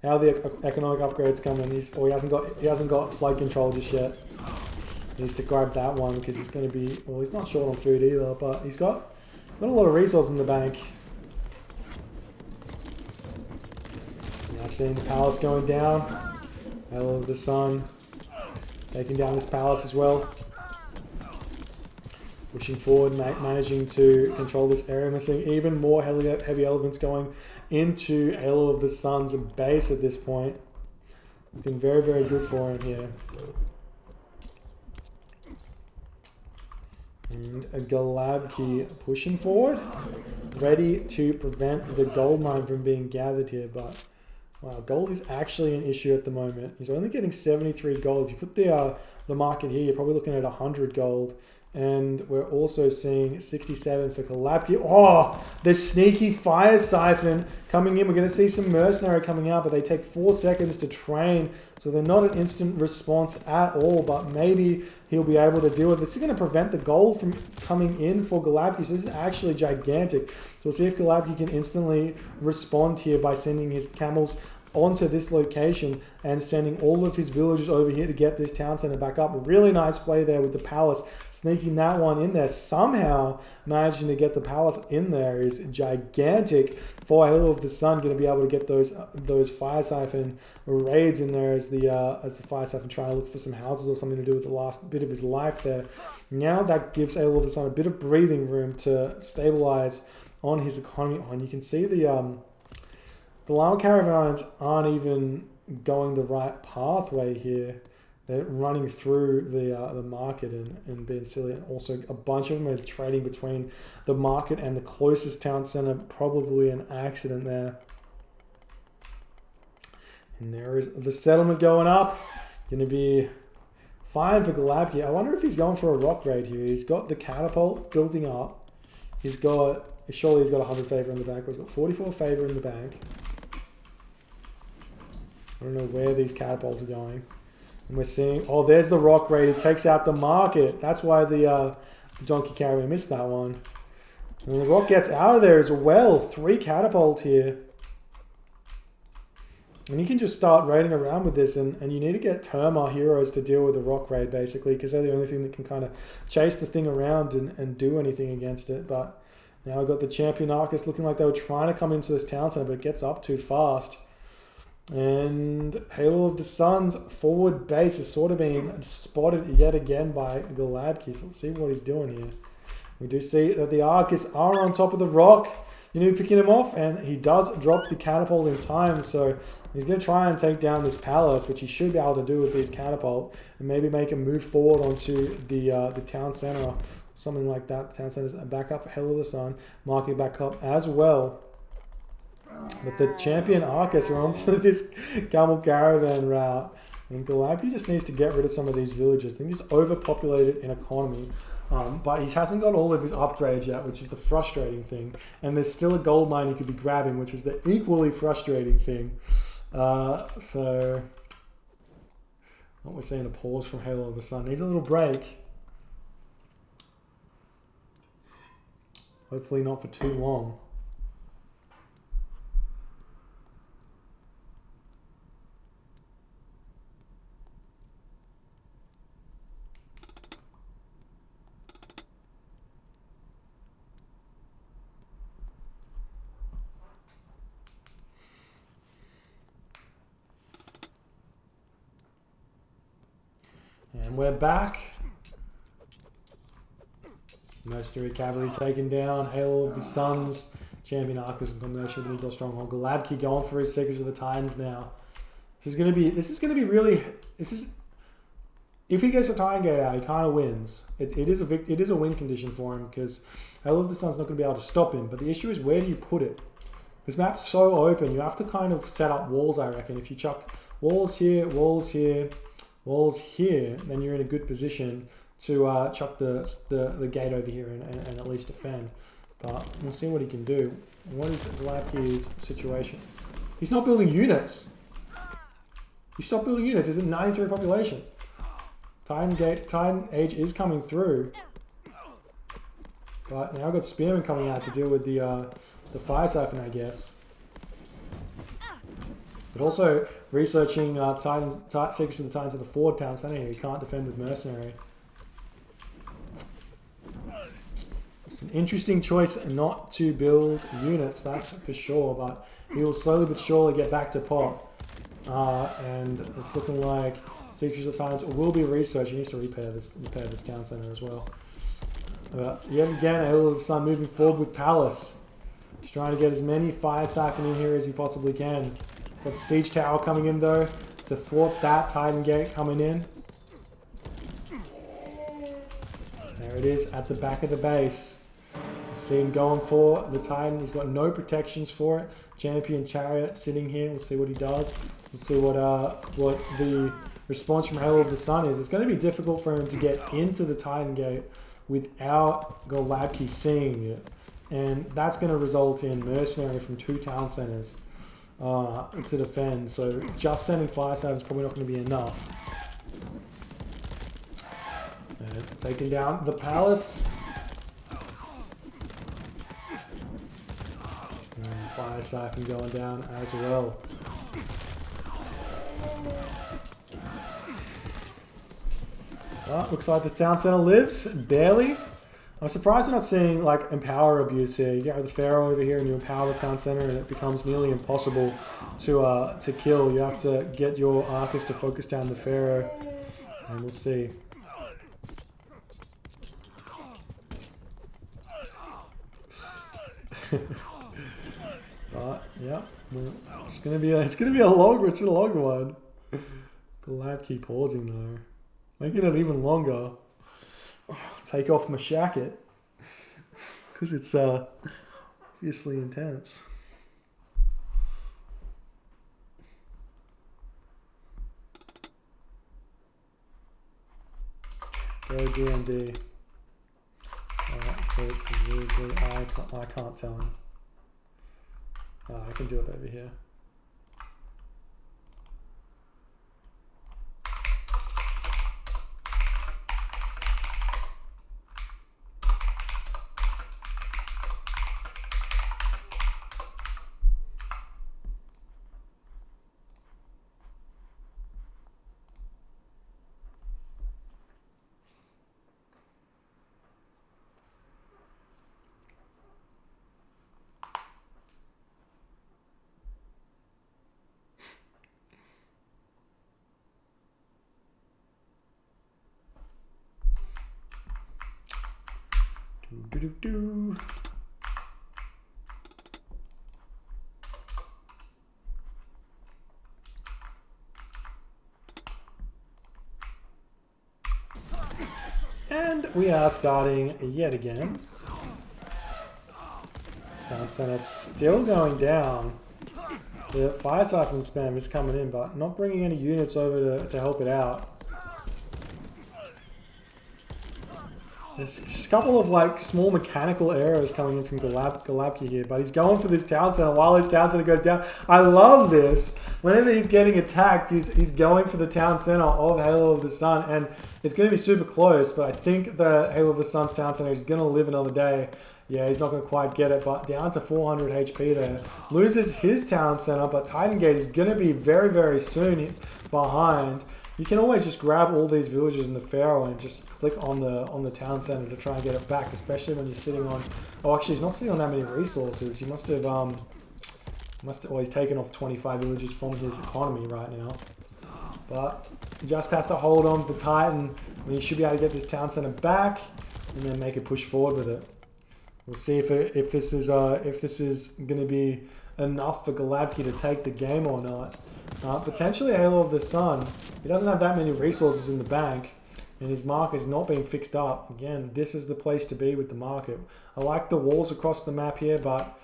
How the economic upgrades coming? He hasn't got flight control just yet. He needs to grab that one because he's going to be. Well, he's not short on food either, but he's got a lot of resources in the bank. Now seeing the palace going down. Halo of the Sun taking down this palace as well. Pushing forward, managing to control this area. We're seeing even more heavy elements going into Halo of the Sun's base at this point. Looking very, very good for him here. And a Golabki pushing forward, ready to prevent the gold mine from being gathered here. But wow, gold is actually an issue at the moment. He's only getting 73 gold. If you put the market here, you're probably looking at 100 gold. And we're also seeing 67 for Golabki. Oh, the sneaky fire siphon coming in. We're going to see some mercenary coming out, but they take 4 seconds to train. So they're not an instant response at all, but maybe he'll be able to deal with it. This is going to prevent the gold from coming in for Golabki. So this is actually gigantic. So we'll see if Golabki can instantly respond here by sending his camels onto this location and sending all of his villagers over here to get this town center back up. A really nice play there with the palace, sneaking that one in there. Somehow managing to get the palace in there is gigantic for Halo of the Sun. Going to be able to get those fire siphon raids in there as the fire siphon trying to look for some houses or something to do with the last bit of his life there. Now that gives Halo of the Sun a bit of breathing room to stabilize on his economy. And you can see the llama caravans aren't even going the right pathway here. They're running through the market and being silly. And also a bunch of them are trading between the market and the closest town center. Probably an accident there. And there is the settlement going up. Going to be fine for Golabki. I wonder if he's going for a rock raid here. He's got the catapult building up. Surely he's got 100 favor in the bank. He's got 44 favor in the bank. I don't know where these catapults are going. And we're seeing, oh, there's the rock raid. It takes out the market. That's why the donkey caravan missed that one. And the rock gets out of there as well. 3 catapults here. And you can just start raiding around with this. And you need to get Terma heroes to deal with the rock raid, basically, because they're the only thing that can kind of chase the thing around and do anything against it. But now I've got the champion Arcus looking like they were trying to come into this town center, but it gets up too fast. And Halo of the Sun's forward base is sort of being spotted yet again by Golabki. So we'll see what he's doing here. We do see that the Arcus are on top of the rock. You know, picking him off, and he does drop the catapult in time. So he's going to try and take down this palace, which he should be able to do with these catapult, and maybe make a move forward onto the town center, something like that. The town center's back up for Halo of the Sun, marking back up as well. But the champion Arcus are onto this camel caravan route. And golabki just needs to get rid of some of these villages. I think he's overpopulated in economy. But he hasn't got all of his upgrades yet, which is the frustrating thing. And there's still a gold mine he could be grabbing, which is the equally frustrating thing. So what we're seeing, a pause from Halo of the Sun. Needs a little break. Hopefully not for too long. And we're back. Mercenary Cavalry taken down. Halo of the Suns. Champion Arcus in combination with Eagle Stronghold. golabki going for his Secrets of the Titans now. This is gonna be really. If he gets a Titan Gate out, he kind of wins. It is a win condition for him because Halo of the Sun's not going to be able to stop him. But the issue is, where do you put it? This map's so open. You have to kind of set up walls, I reckon. If you chuck walls here, walls here, walls here, then you're in a good position to chuck the gate over here and at least defend. But we'll see what he can do. What is golabki's situation? He's not building units. He stopped building units. He's at 93 population. Titan Age is coming through. But now I've got Spearmen coming out to deal with the Fire Siphon, I guess. But also researching Secrets of the Titans of the Ford Town Center here. He can't defend with Mercenary. It's an interesting choice not to build units, that's for sure. But he will slowly but surely get back to pop. And it's looking like Secrets of the Titans will be researched. He needs to repair this town center as well. Yet again, Halo of the Sun moving forward with Palace. He's trying to get as many Fire Siphon in here as he possibly can. Got the Siege Tower coming in though to thwart that Titan Gate coming in. There it is at the back of the base. You see him going for the Titan. He's got no protections for it. Champion Chariot sitting here. We'll see what he does. We'll see what the response from Halo of the Sun is. It's going to be difficult for him to get into the Titan Gate without golabki seeing it. And that's going to result in Mercenary from 2 town centers to defend. So just sending Fire Siphon is probably not going to be enough. And taking down the Palace. And Fire Siphon going down as well. Well, looks like the town center lives, barely. I'm surprised we're not seeing like empower abuse here. You get the Pharaoh over here and you empower the town center and it becomes nearly impossible to kill. You have to get your Arcus to focus down the Pharaoh, and we'll see. But yeah, it's gonna be a long one. golabki pausing though, making it even longer. Take off my shacket because it's obviously intense. Go D&D. I can't tell him. I can do it over here. Do. And we are starting yet again. Town center still going down. The fire siphon spam is coming in, but not bringing any units over to help it out. There's just a couple of like small mechanical errors coming in from golabki here, but he's going for this town center while his town center goes down. I love this. Whenever he's getting attacked, he's going for the town center of Halo of the Sun, and it's going to be super close, but I think that Halo of the Sun's town center is going to live another day. Yeah, he's not going to quite get it, but down to 400 HP there. Loses his town center, but Titan Gate is going to be very, very soon behind. You can always just grab all these villages in the Pharaoh and just click on the town center to try and get it back, especially when you're sitting on... Oh, actually, he's not sitting on that many resources. He must have... well, he's taken off 25 villages from his economy right now. But he just has to hold on for Titan, and he should be able to get this town center back and then make a push forward with it. We'll see if this is going to be enough for golabki to take the game or not. Potentially Halo of the Sun. He doesn't have that many resources in the bank, and his market is not being fixed up. Again, this is the place to be with the market. I like the walls across the map here, but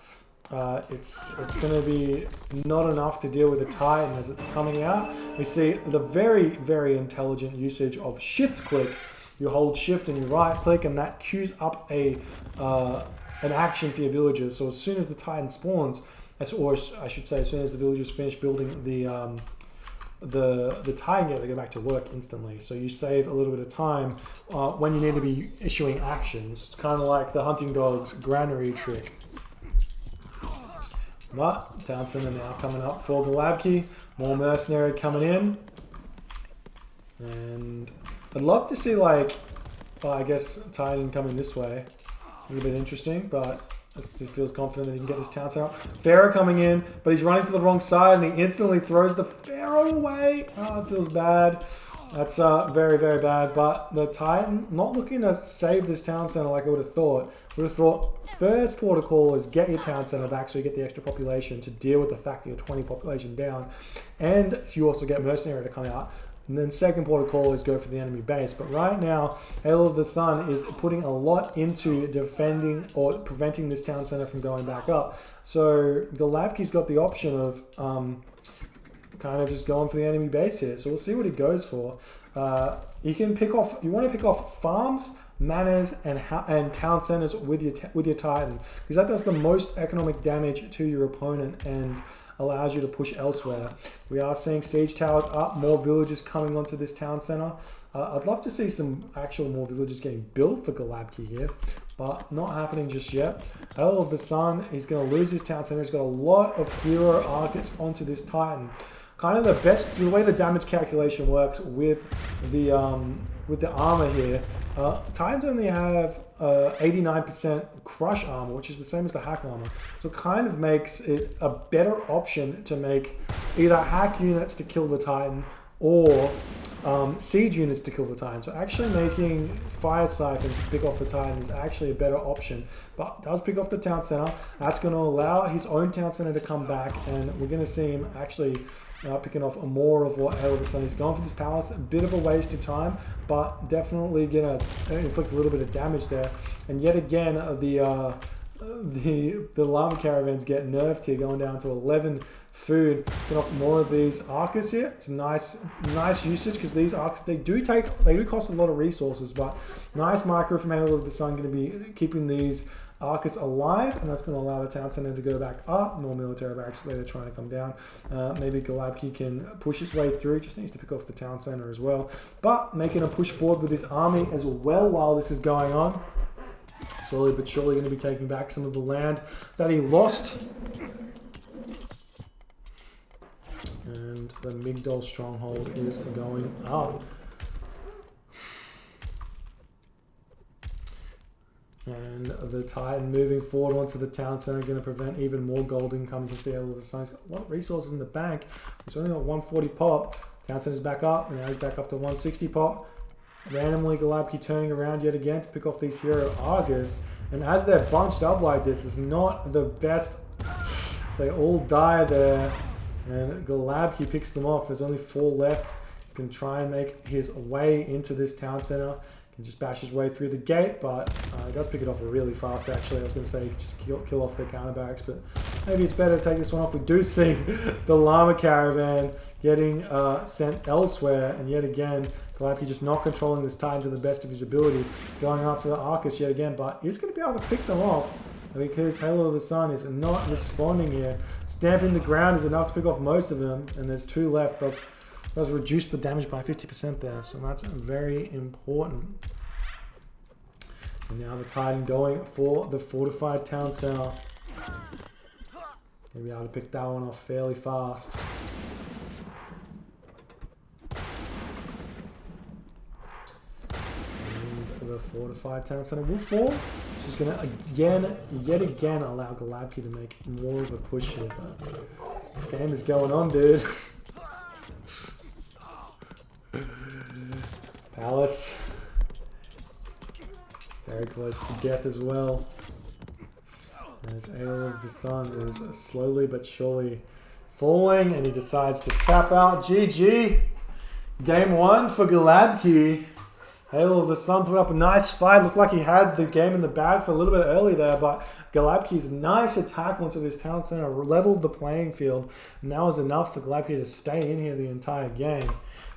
it's going to be not enough to deal with the Titan as it's coming out. We see the very, very intelligent usage of shift click. You hold shift and you right click, and that queues up an action for your villagers. So as soon as the Titan spawns, or I should say, as soon as the villagers finish building the Titan Gate, they go back to work instantly. So you save a little bit of time when you need to be issuing actions. It's kind of like the hunting dog's granary trick. But town center now coming up for golabki. More mercenary coming in, and I'd love to see, like, I guess Titan coming this way. A little bit interesting, but he feels confident that he can get this town center. Pharaoh coming in, but he's running to the wrong side, and he instantly throws the Pharaoh away. Oh, it feels bad. That's very, very bad. But the Titan not looking to save this town center like I would have thought. Would have thought first protocol is get your town center back so you get the extra population to deal with the fact that you're 20 population down, and you also get mercenary to come out. And then second protocol is go for the enemy base. But right now, Halo of the Sun is putting a lot into defending or preventing this town center from going back up. So golabki's got the option of kind of just going for the enemy base here. So we'll see what he goes for. You can pick off. You want to pick off farms, manors, and town centers with your Titan, because that does the most economic damage to your opponent and allows you to push elsewhere. We are seeing siege towers up, more villages coming onto this town center. I'd love to see some actual more villages getting built for golabki here, but not happening just yet. Halo of the Sun, he's going to lose his town center. He's got a lot of hero archers onto this Titan. Kind of the way the damage calculation works with the armor here. Titans only have 89% crush armor, which is the same as the hack armor. So it kind of makes it a better option to make either hack units to kill the Titan or siege units to kill the Titan. So actually making fire siphon to pick off the Titan is actually a better option. But it does pick off the town center. That's going to allow his own town center to come back, and we're going to see him actually picking off more of what Halo of the Sun is going for this palace. A bit of a waste of time, but definitely gonna inflict a little bit of damage there. And yet again, the llama caravans get nerfed here, going down to 11 food. Get off more of these archers here. It's nice usage, because these archers, they do cost a lot of resources, but nice micro from Halo of the Sun, going to be keeping these archers alive, and that's going to allow the town center to go back up. More military barracks where they're trying to come down. Maybe golabki can push his way through. Just needs to pick off the town center as well, but making a push forward with his army as well while this is going on. Slowly but surely going to be taking back some of the land that he lost. And the Migdol stronghold is going up. And the Titan moving forward onto the town center, going to prevent even more gold income. You can see all of the signs. Got a lot of resources in the bank. He's only got 140 pop. Town center's back up, and now he's back up to 160 pop. Randomly, golabki turning around yet again to pick off these hero archers. And as they're bunched up like this, it's not the best. So they all die there, and golabki picks them off. There's only 4 left. He can try and make his way into this town center. He just bash his way through the gate, but he does pick it off really fast, actually. I was going to say just kill off their counter barracks, but maybe it's better to take this one off. We do see the llama caravan getting sent elsewhere, and yet again, golabki just not controlling this Titan to the best of his ability, going after the Arcus yet again, but he's going to be able to pick them off because Halo of the Sun is not responding here. Stamping the ground is enough to pick off most of them, and there's 2 left. Does reduce the damage by 50% there, so that's very important. And now the Titan going for the fortified town center. Gonna be able to pick that one off fairly fast. And the fortified town center will fall. She's gonna yet again allow golabki to make more of a push here, but this game is going on, dude. Palace. Very close to death as well. As HaloOfTheSun is slowly but surely falling, and he decides to tap out. GG! Game 1 for golabki. HaloOfTheSun put up a nice fight. Looked like he had the game in the bag for a little bit early there, but golabki's nice attack onto this town center leveled the playing field, and that was enough for golabki to stay in here the entire game.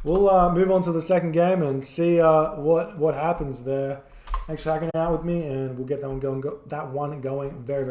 We'll move on to the second game and see what happens there. Thanks for hanging out with me, and we'll get that one going very, very